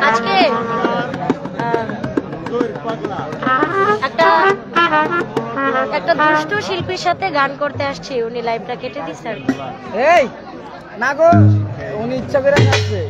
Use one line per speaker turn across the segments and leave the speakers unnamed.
আজকে একটা দুষ্ট শিল্পীর সাথে গান করতে আসছি, উনি লাইভটা কেটে দিচ্ছে আর কি।
এই না গো, উনি ইচ্ছা করে আসছে।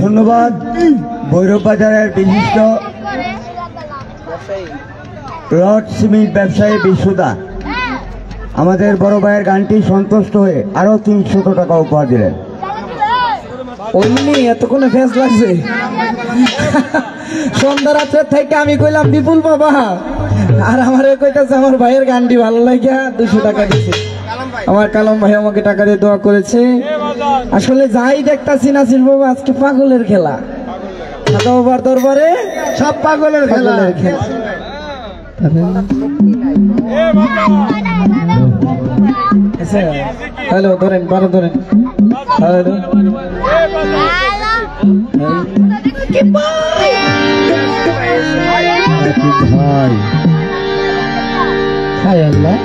ধন্যবাদ ভৈরব বাজারের বিশিষ্ট রড সিমেন্ট ব্যবসায়ী বিশুদা আমাদের বড় ভাইয়ের গানটি সন্তুষ্ট হয়ে আরো 300 টাকা উপহার দিলেন।
ওইনি এতক্ষণে ফেস লাগছে সন্ধ্যা রাত্রে থেকে আমি কইলাম বিপুল বাবা আর আমারে কইতাছে আমার ভাইয়ের গানটি ভালো লাগিয়া 200 টাকা দিছে আমার কালাম ভাই আমাকে টাকা দিয়ে দোয়া করেছে আসলে যাই দেখতাছি নাসির বাবা আজকে পাগলের খেলা খাজা বাবার দরবারে সব পাগলের খেলা হ্যালো ধরেন 12 ধরেন হ্যালো ভাই হায় আল্লাহ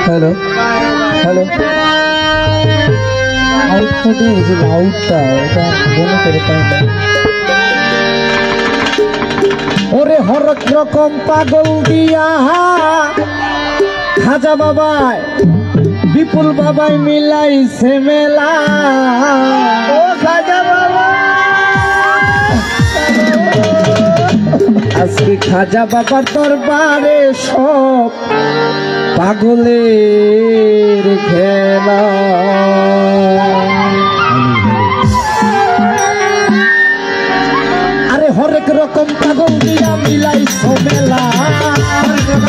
হ্যালো হ্যালো আউটটা এই যে আউটটা ওটা মনে করে পাই না ওরে হরেক রকম পাগল দিয়া খাজা বাবাই বিপুল বাবাই মিলাইছে মেলা ও খাজা বাবা আজকে খাজা বাবার দরবারে সব পাগলের খেলা আরে হরেক রকম পাগল দিয়া মিলাইছো মেলা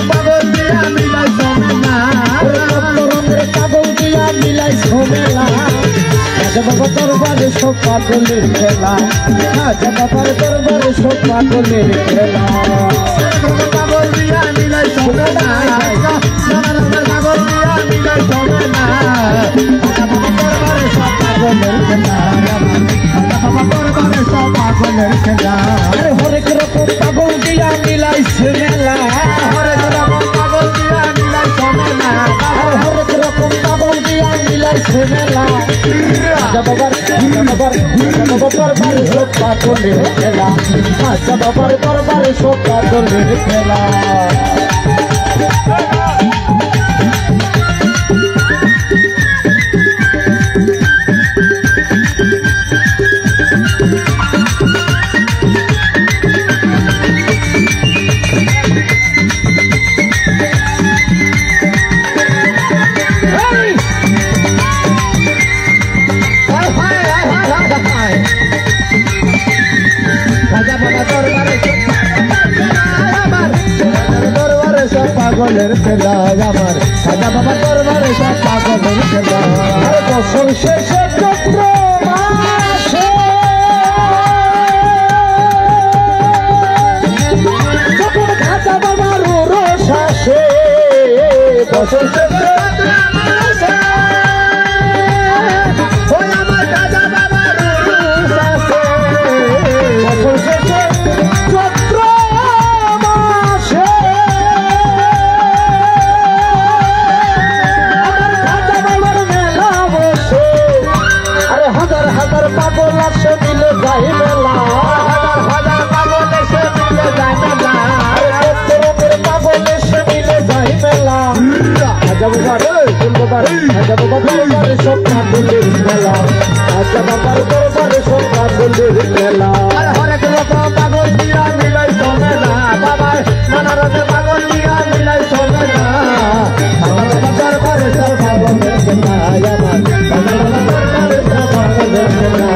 পাগল দিয়া মিলাইছো মেলা রঙের পাগল দিয়া মিলাইছো মেলা খাজা বাবার দরবারে সব পাগলের খেলা খাজা বাবার দরবারে সব পাগলের খেলা পাগল দিয়া মিলাইছো মেলা পাগল দিয়া মিলাইছো মেলা খাজা বাবার দরবারে সব পাগলের খেলা আরে হরেক রকম পাগল দিয়া মিলাইছে মেলা হরেক রকম পাগল দিয়া মিলাইছে মেলা হরেক রকম পাগল দিয়া মিলাইছে মেলা খাজা বাবার দরবারে সব পাগলের খেলা খাজা বাবার দরবারে সব পাগলের খেলা পাগলের খেলা আমার খাজা বাবার দরবারে সব পাগলের খেলা বছর শেষে চৈত্র মাসে যখন খাজা বাবার রোষ আসে বছর শেষে আমার খাজা বাবার রোষ আসে বছর শেষে চৈত্র মাসে পাগল আসে মিলে যায় মেলা হাজার পাগল এসে মিলে যায় মেলা পাগল এসে মিলে যায় মেলা খাজা বাবার খাজা বাবার দরবারে সব পাগলের মেলা খাজা বাবার দরবারে সব পাগলের মেলা হরেক রকম পাগল দিয়া মিলাইছো মেলা বাবা নানা রকম পাগল দিয়া মিলাইছো মেলা খাজা বাবার দরবারে সব পাগলের মেলা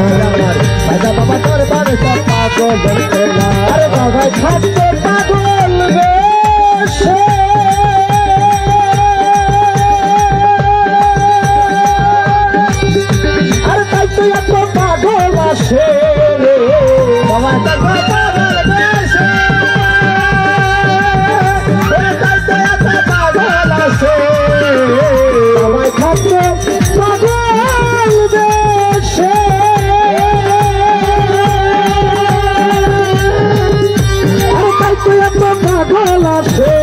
খাজা বাবা দরবারে সব পাগলের খেলা আরে বাবা খাদ্য পাগল বেশে আরে তাই তো এত পাগল আসে বাবা পাগল বেশে তাই তো এত পাগল আসে বাবা খাদ্য পাগল বেশে পাগল আসে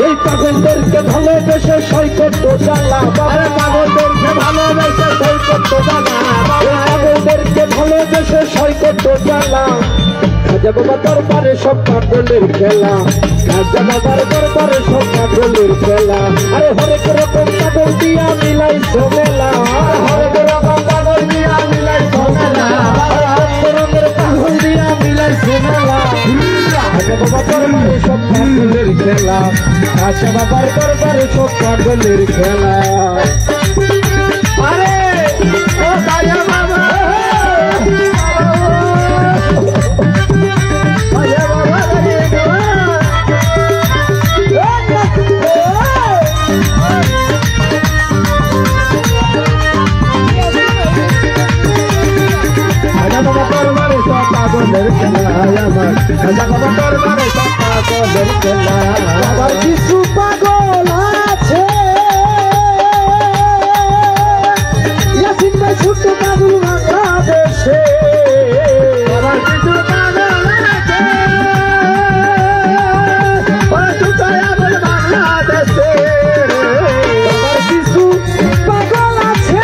এই পাগলদেরকে ভালোবেসে সৈকত জ্বালা বাবা পাগলদেরকে ভালোবেসে সৈকত জ্বালা পাগলদেরকে ভালোবেসে সৈকত জ্বালা খাজা বাবা দরবারে সব পাগলের খেলা খাজা বাবার দরবারে সব পাগলের খেলা আরে হরেক রকম পাগল দিয়া মিলাইছো মেলা হরেক রাজা বাবা দরবারে সব পাগলের খেলা আবার কিছু পাগল আছে ইয়াসিন ভাই ছোট পাগল বাংলাদেশে আবার কিছু পাগল আছে ওরা ছোট পাগল বাংলাদেশে আবার কিছু পাগল আছে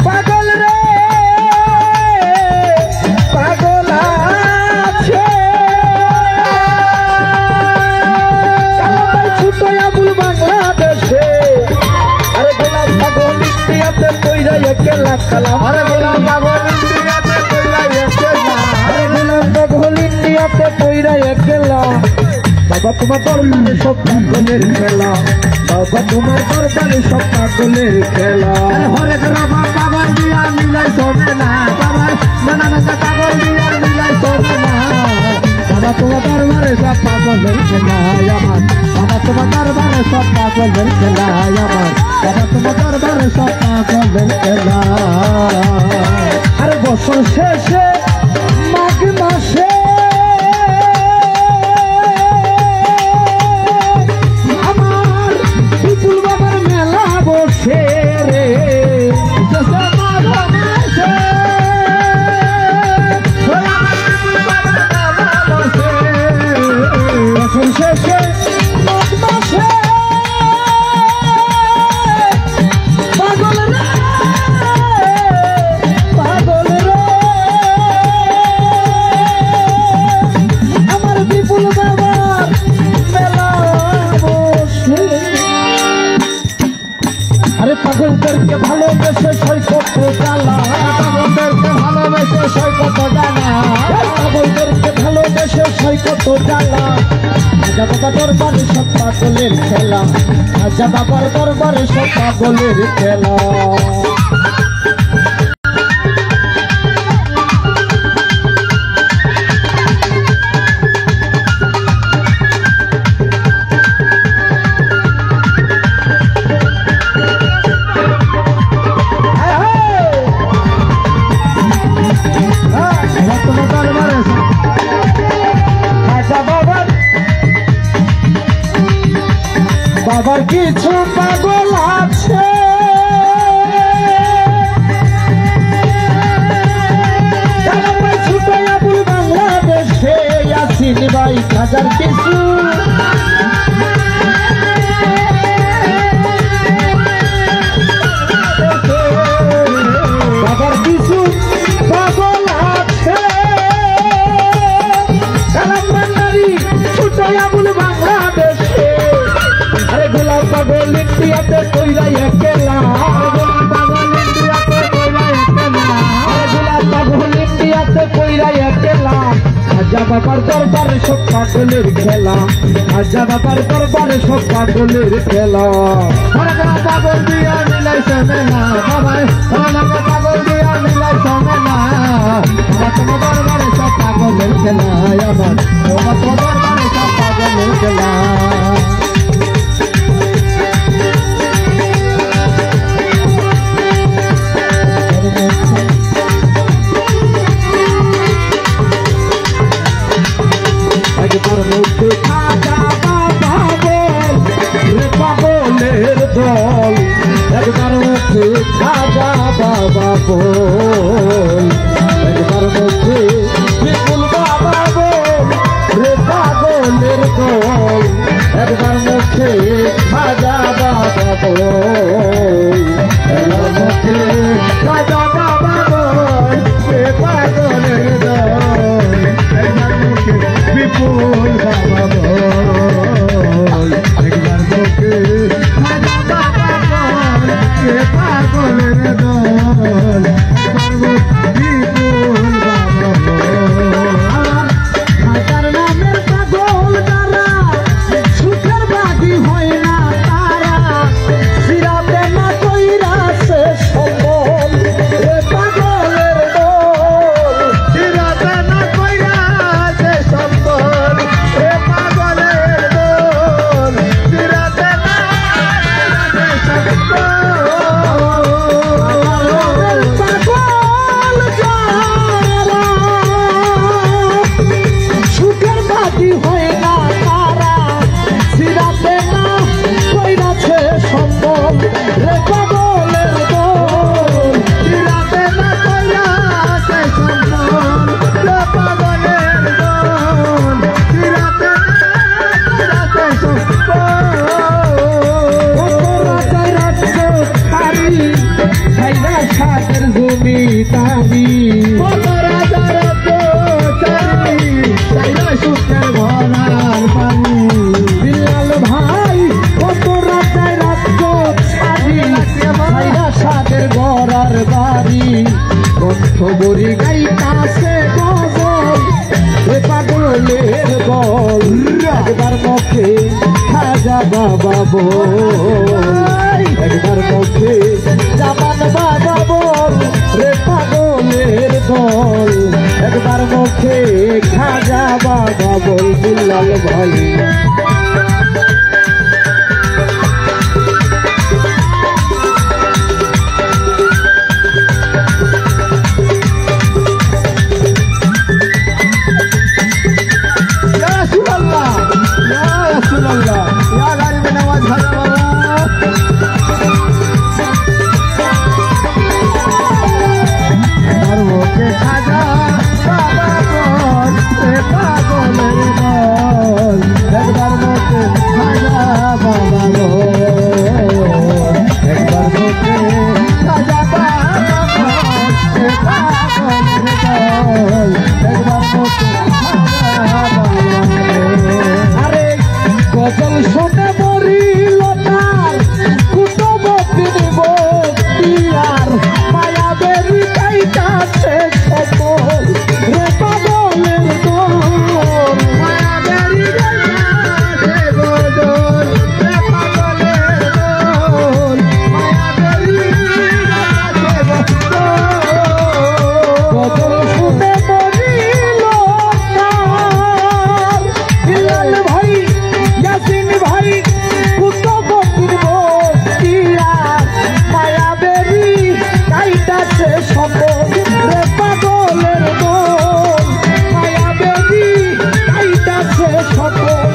পাগল রে পাগল আছে ছোট আবুল বাংলাদেশে আরে গোলাম পাগল ইন্ডিয়াতে কইরা একলা কালাম আরে গোলাম পাগল ইন্ডিয়াতে কইরা একলা আরে গোলাম পাগল ইন্ডিয়াতে কইরা একলা বাবা তোমার দরবারে সব পাগলের খেলা বাবা তোমার দরবারে সব পাগলের খেলা হরে রামা পাগল দিয়া মিলাই চলে না বাবা নানা নানা পাগল দিয়া মিলাই চলে না বাবা তোমার দরবারে সব পাগলের খেলা আমার বাবা তোমার দরবারে সব পাগলের খেলা আমার বাবা তোমার দরবারে সব পাগলের খেলা আরে বছর শেষে মাঘ মাসে আমার বিপুল বাবার মেলা বসে রে বছর শেষে মাঘ মাসে পাগল রে পাগল রে আমার বিপুল বাবার মেলা বসে আরে পাগলদেরকে ভালোবেসে সৈকত জ্বালা পাগলদেরকে ভালোবেসে সৈকত জ্বালা পাগলদেরকে ভালোবেসে সৈকত জ্বালা রাজা বাবা দরবারে সব পাগলের খেলা রাজা বাবার দরবারে সব পাগলের খেলা বাবার কিছু পাগল আছে ছোট আবুল বাংলাদেশে ইয়াসিন ভাই হাজার কিছু বাবার কিছু পাগল আছে কালাম বাঙালি ছোট আবুল বাংলাদেশে আরে গোলাম পাগল ইন্ডিয়াতে কইরা একলা গোলাম পাগল ইন্ডিয়াতে কইরা একলা আরে গোলাম পাগল ইন্ডিয়াতে কইরা একলা রাজা বাবার দরবারে সব পাগলের খেলা রাজা বাবার দরবারে সব পাগলের খেলা আরে গোলাম পাগল দিয়া মিলাই চলে না বাবা ওনাকে পাগল দিয়া মিলাই চলে না আমার তোমার দরবারে সব পাগলের খেলা আমার তোমার দরবারে সব পাগলের খেলা একবার মধ্যে খাজা বাবা বল রে পাগলের দল একবার মধ্যে খাজা বাবা বল একবার মধ্যে বিপুল বাবা বল রে পাগলের দল একবার মধ্যে খাজা বাবা বল একবার মধ্যে খাজা বাবা বল রে পাগলের দল একবার মধ্যে বিপুল বাবা বল একবার মুখে খাজা বাবা বল কে পাগলের দল একবার মুখে বিপুল বাবা বল খাজার নামের পাগল তারা সুখের বাদী হয় না তারা সিরাতে না কইরা সে সম্বল ভাই গজল শোনে মরিল তার কুটবতির বক্তিয়ার মায়া বেরি কাইতাছে সকল রে পাগলের দল মায়া বেরি কাইতাছে গজল রে পাগলের দল মায়া বেরি কাইতাছে গজল শোনে মরিল তার বিলাল ভাই ইয়াসিন ভাই কুটবতির বক্তিয়ার মায়া বেরি কাইতাছে সকল রে পাগলের দল মায়া বেরি কাইতাছে সকল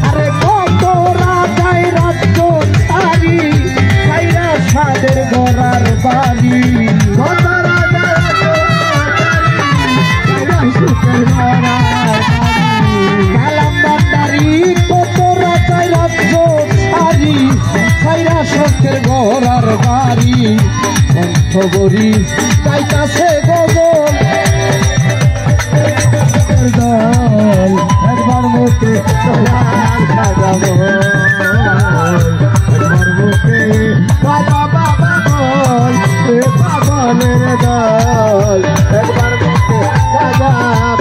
আরে কত রাজায় রাজ্য তারি কাইরা সাদের গড়ার বাড়ি কত রাজায় কালাম বান্দারি কত রাজায় রাজ্য ছাড়ি কাইরা শখের গড়ার বাড়ি কণ্ঠবরি চাইতাছে গজল দল একবার মুখে সাজাবো একবার মুখে বাবা বাবা বল পাগলের দল একবার মুখে সাজা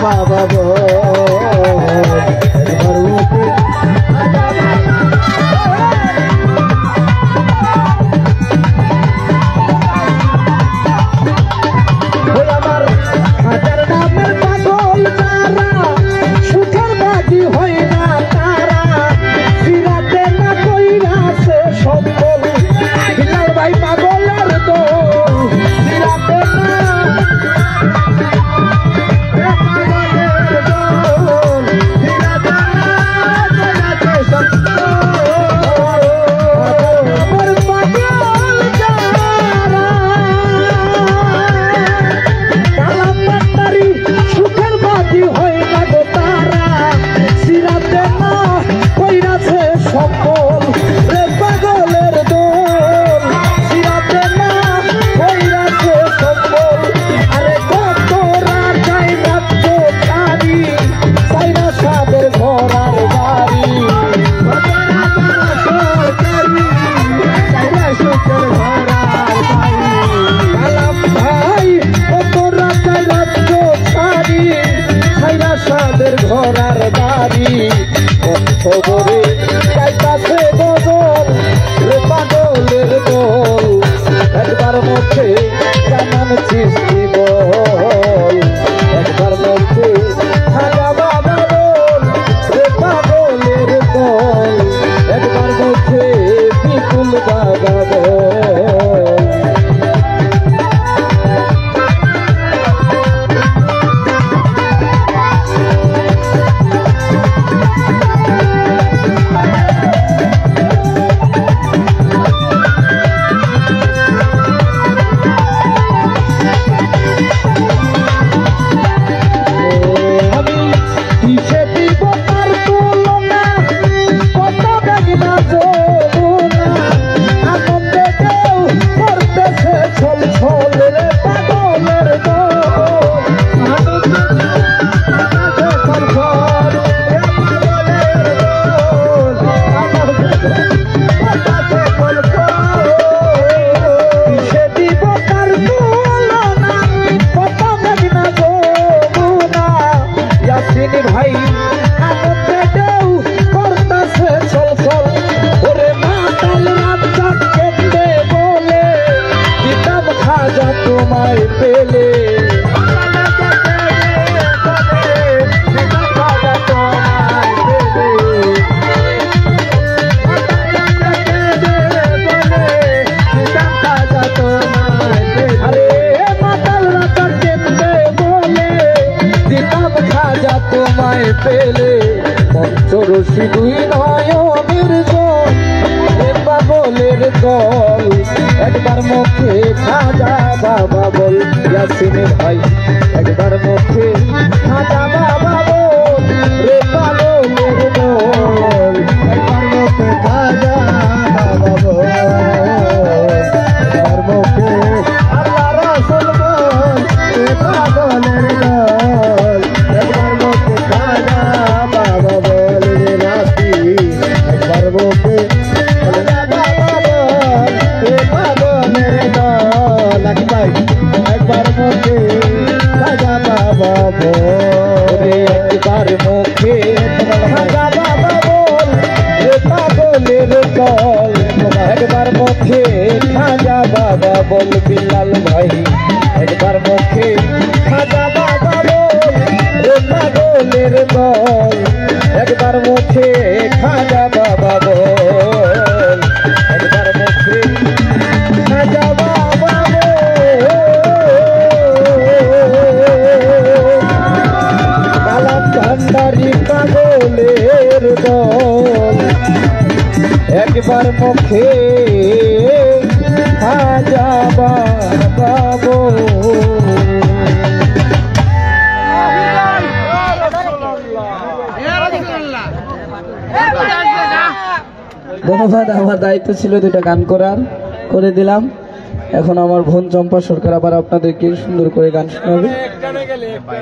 বাবা বল একবার মুখে সাজা একবার মুখে খাজা বাবা বল ইয়াসিনের ভাই একবার মুখে খাজা বাবা বল রে পাগলের দল একবার মুখে খাজা বাবা বল একবার মুখে আল্লাহ রাসূল বল রে পাগলের দল একবার মুখে খাজা বাবা বল রে রাতি একবার মুখে একবার মুখে রাজা বাবা বল একবার মুখে রাজা বাবা বল রে পাগলের দল একবার মুখে রাজা বাবা বল বিলাল ভাই একবার মুখে রাজা বাবা বল রে পাগলের দল একবার মুখে রাজা বাবা বল একবার মুখে রাজা বাবা ভান্ডারি পাগলের দল একবার মুখে খাজা বাবা বল
ধন্যবাদ। আমার দায়িত্ব ছিল দুটা গান করে দিলাম। এখন আমার বোন চম্পা সরকার আবার আপনাদেরকে সুন্দর করে গান শোনাবে।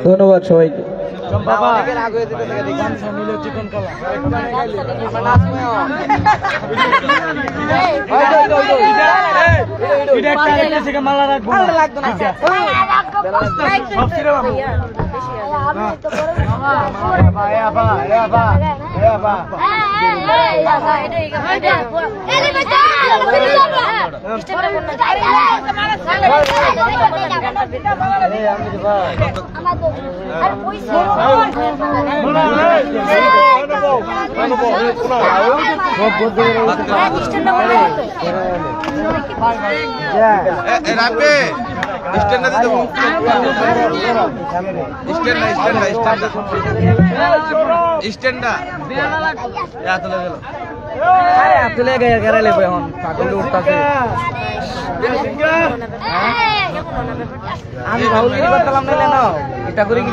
ধন্যবাদ সবাইকে। আমি ভাবলি করতাম না এটা করে কি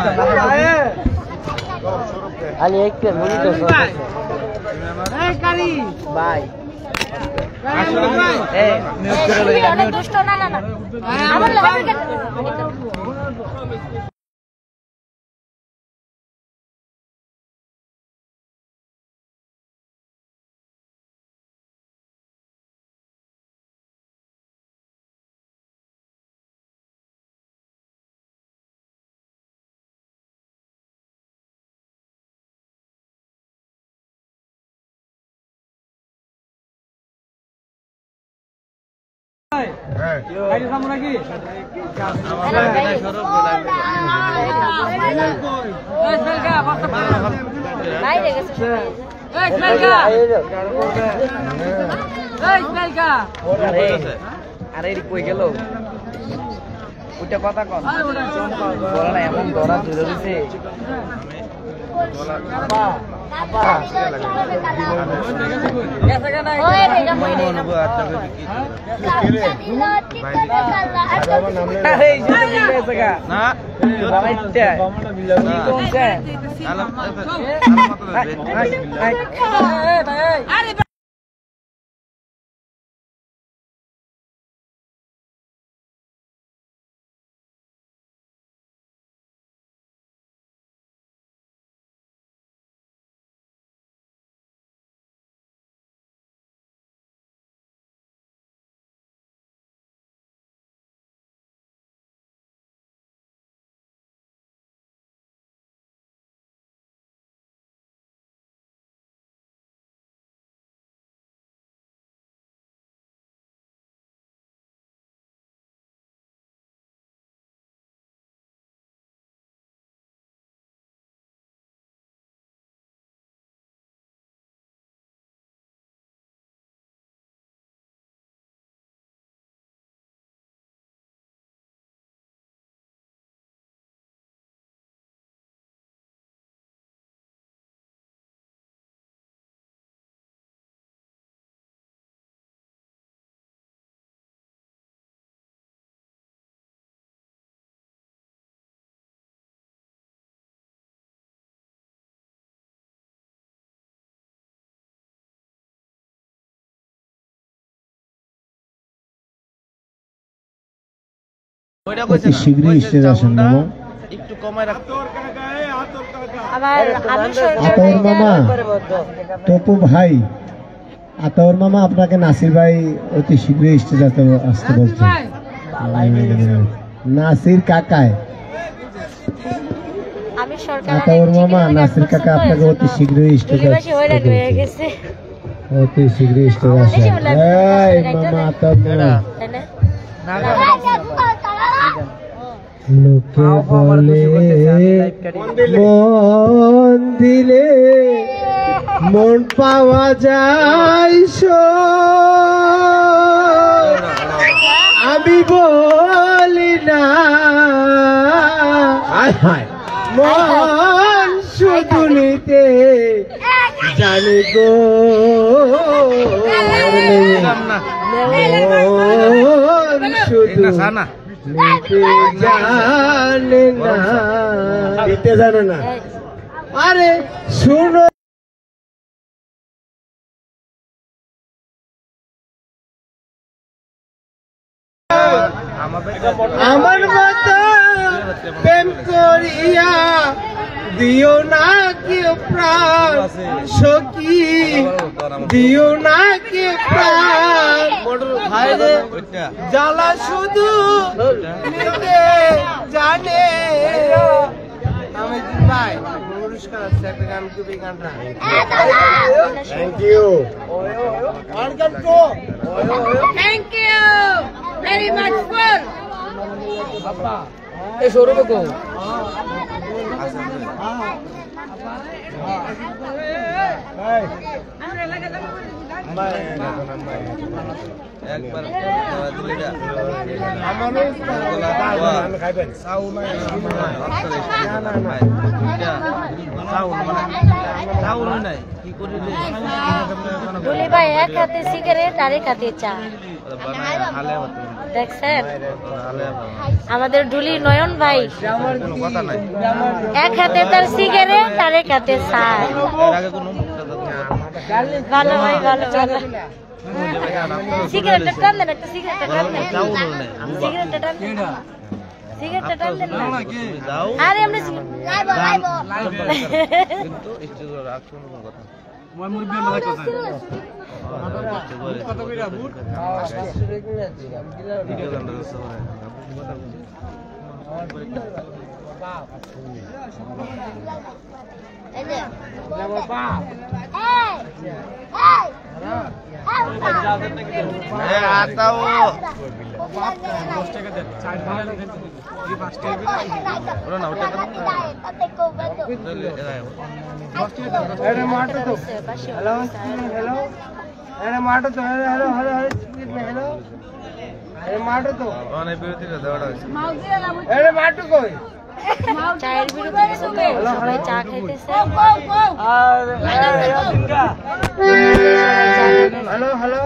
আলি একটা বলি তো বাই
অনেক দুষ্ট না না না আমার
আরে কই গেল ওইটা কথা কন বলা না এমন ধরা ধরে দিছে না
অতি শীঘ্রই স্টেজ আসেন মামা।
আবার আমি
আতাউর মামা, তপু ভাই, আতাউর মামা আপনাকে নাসির ভাই অতি শীঘ্রই স্টেজ আসতে বলছে। নাসির কাকায়,
আমি সরকার
আতাউর মামা, নাসির কাকা আপনাকে অতি শীঘ্রই স্টেজ
হয়ে গেছে
অতি শীঘ্রই স্টেজ আসেন। এই মামা, আতাউর মামা,
তাই না?
লোকে বলে মন দিলে মন পাওয়া যায় আমি বলি না মন শুধু নিতে জানি গো মন শুধু দিতে জানে না। আরে শুনো, আমার মতো প্রেম করিয়া দিও না কেউ প্রাণ সখী, দিও না কেউ প্রাণ জ্বালা শুধু নিতে জানে। Thank you
Thank you very much for
এই শোরুমে কো
দুলি ভাই এক হাতে সিগারেট আর এক হাতে চা, দেখছেন? আমাদের ডুলি নয়ন ভাই এক হাতে তার সিগারেট আর এক হাতে চা। ভালো ভাই, ভালো ভালো। সিগারেটটা টান দেন, একটা সিগারেটটা টান দেন, সিগারেটটা টান দেন, সিগারেটটা টান দেন না। আরে আমরা চায়ের বিরতি দিছে তো, সবাই চা খাইতেছে।
হ্যালো হ্যালো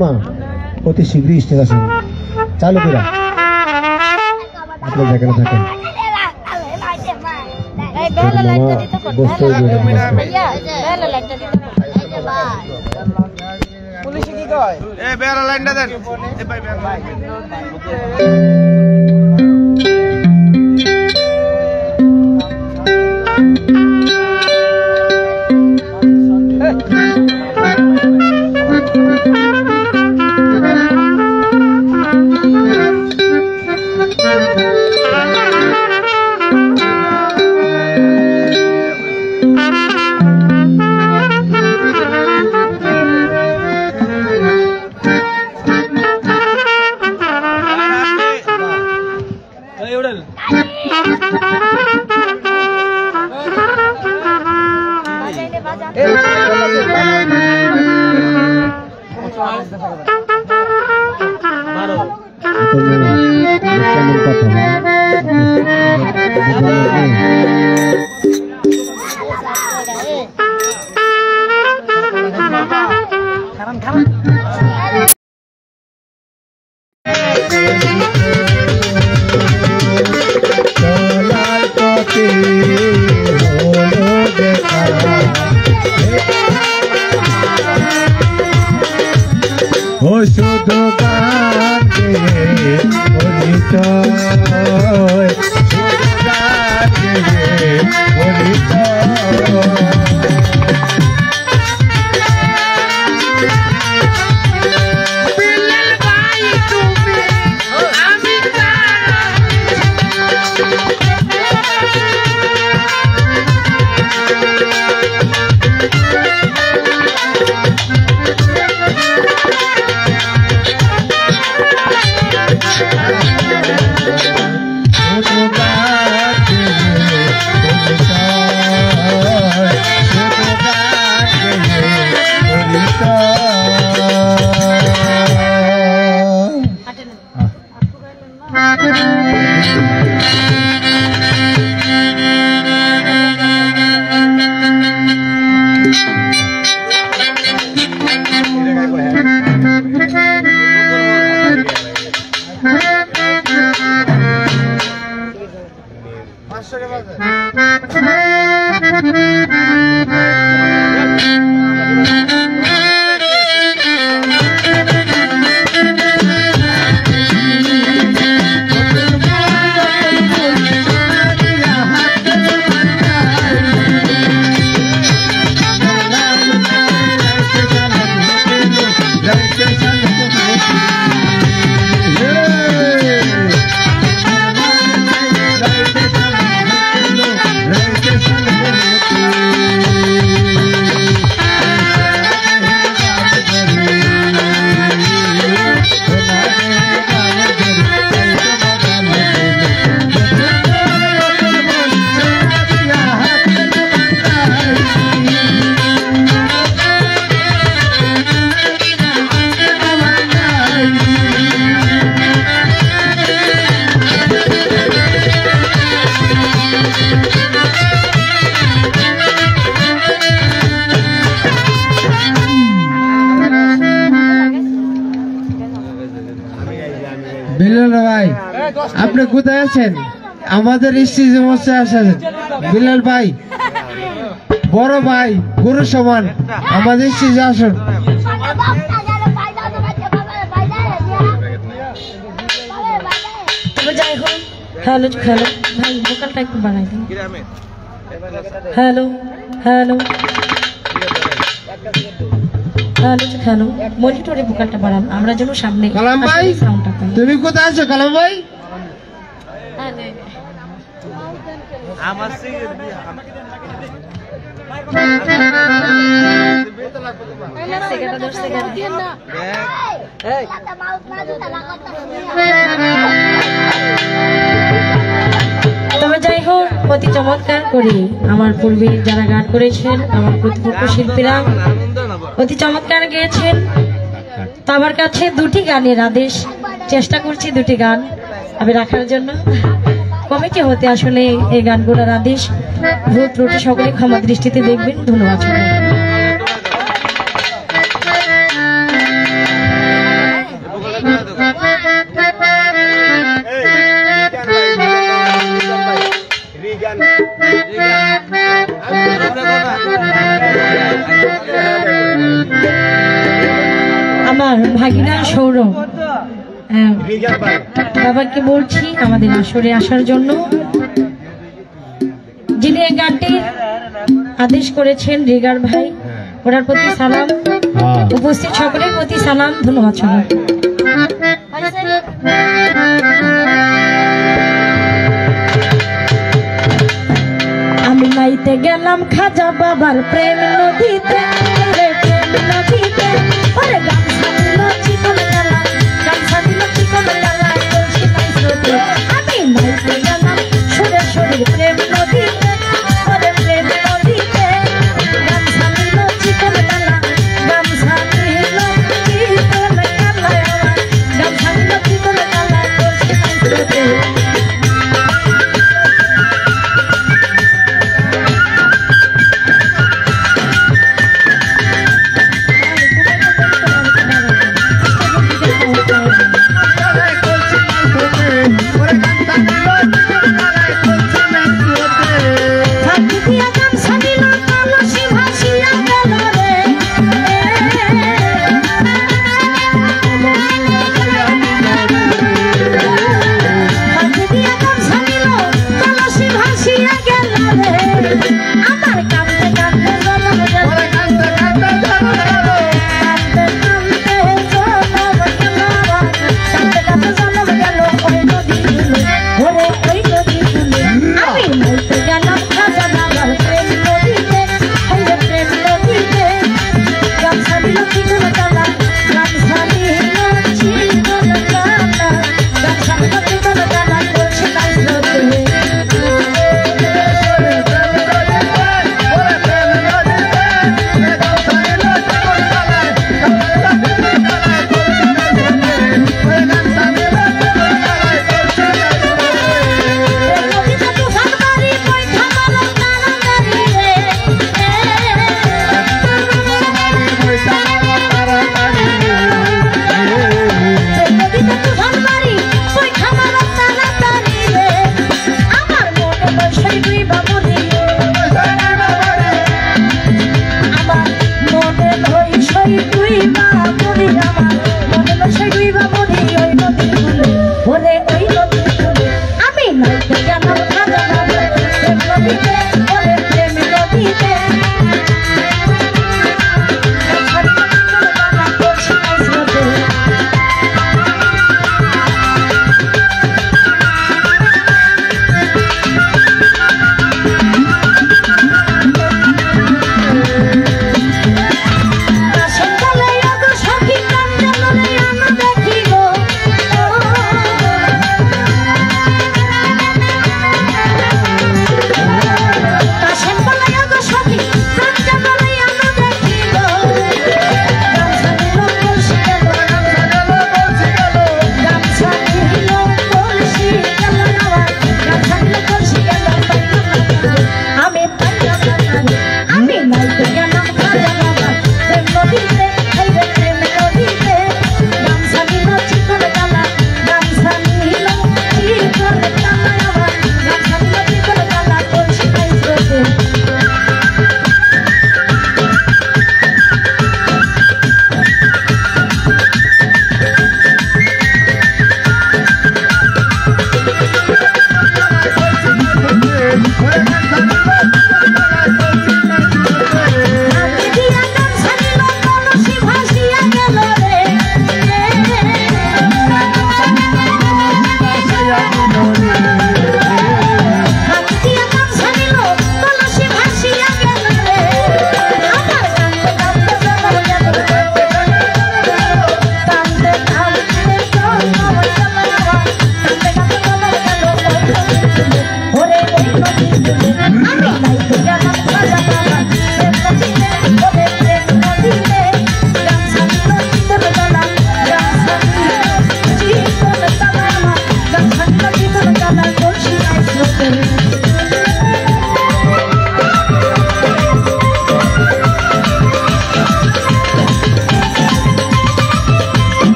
মামা, অতি শীঘ্রই স্টেজ আসেন, চালু করা আপনার যেখানে থাকেন।
এই বেলা লাইটটা দিতে কোন, ভাইয়া বেলা লাইটটা দিতে কোন।
পুলিশে কি কয়
এ বেলা লাইনটা দেন। এ ভাই ভাই
বাজাইলে বাজা।
কেমন কথা শুধু গান গেয়ে পরিচয়, শুধু গান গেয়ে পরিচয়। বিলাল ভাই আপনি কোথায় আছেন? আমাদের স্টেজে বসে আছেন বিলাল ভাই, বড় ভাই গুরু সমান, আমাদের স্টেজে আসুন।
হ্যালো হ্যালো ভাই, ভোকালটা একটু বাড়াই দিন। হ্যালো হ্যালো হ্যালো হ্যালো, মনিটরে ভোকালটা বাড়ান, আমরা যেন সামনে
কালাম ভাই
সাউন্ডটা পাই।
তুমি কোথায় আছো কালাম ভাই?
তবে যাই হোক, অতি চমৎকার করে আমার পূর্বে যারা গান করেছেন, আমার প্রতিপক্ষ শিল্পীরা অতি চমৎকার গেয়েছেন। তো আমার কাছে দুটি গানের আদেশ, চেষ্টা করছি দুটি গান আমি রাখার জন্য। কমিটি হতে আসলে এই গানগুলোর আদেশ ভুল ত্রুটি সকলে ক্ষমা দৃষ্টিতে দেখবেন। ধন্যবাদ। আমার ভাগিনা সৌরভ, বাবাকে বলছি আমাদের আসরে আসার জন্য। যিনি এই গানটির আদেশ করেছেন রিগার ভাই, ওনার প্রতি সালাম, উপস্থিত সকলের প্রতি সালাম। ধন্যবাদ সবাই। আমি নাইতে গেলাম খাজা বাবার প্রেম নদীতে, প্রেম নদীতে গামছা দিল চিকন ডালা, গামছা দিল চিকন ডালা, আমি নাইতে গেলাম সুরে সুরে প্রেম নদীতে, প্রেম নদীতে গামছা দিল চিকন ডালা, গামছা দিল চিকন ডালা, গামছা দিল চিকন ডালা,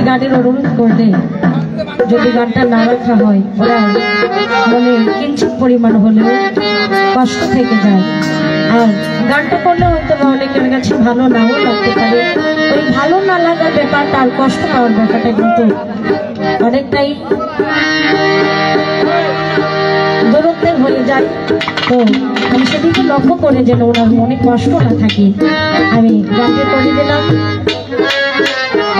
একটি গানের অনুরোধ করলে যদি গানটা না রাখা হয় ওরা মনে কিঞ্চিত পরিমাণ হলেও কষ্ট থেকে যায়। আর গানটা করলে হয়তো বা অনেকের কাছে ভালো নাও লাগতে পারে, ওই ভালো না লাগার ব্যাপারটা আর কষ্ট পাওয়ার ব্যাপারটা কিন্তু অনেকটাই দূরত্বের হয়ে যায়। তো আমি সেদিকে লক্ষ্য করে যেন ওনার মনে কষ্ট না থাকে আমি গানটি করে দিলাম।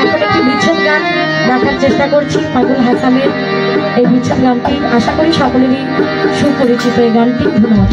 এখন একটি বিচ্ছেদ গান রাখার চেষ্টা করছি পাগল হাসানের এই বিচ্ছেদ গানটি, আশা করি সকলেরই সুপরিচিত এই গানটি। ধন্যবাদ।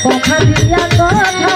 কথা দিয়া কথা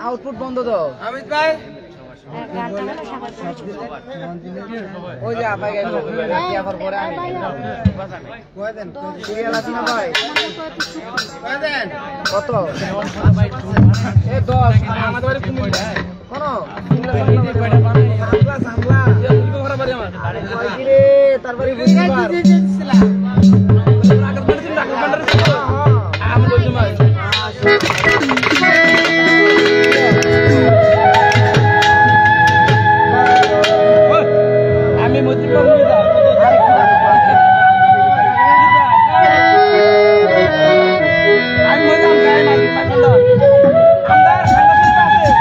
আউটপুট বন্ধ দাও
অমিত ভাই
ওই যে আপাই গেল আবার পরে আমি সিরিয়াল আছে না ভাই কত এ 10 আমাদের বাড়ি কুমিল্লা কোন সামলা সামলা ঘরে বাড়ি আমার তারপরে বুঝবার আমি বলছি ভাই আমি মতি পাবো না আমি মতি আমি গায় মারি পাগল আমরা সাংবাদিক আছে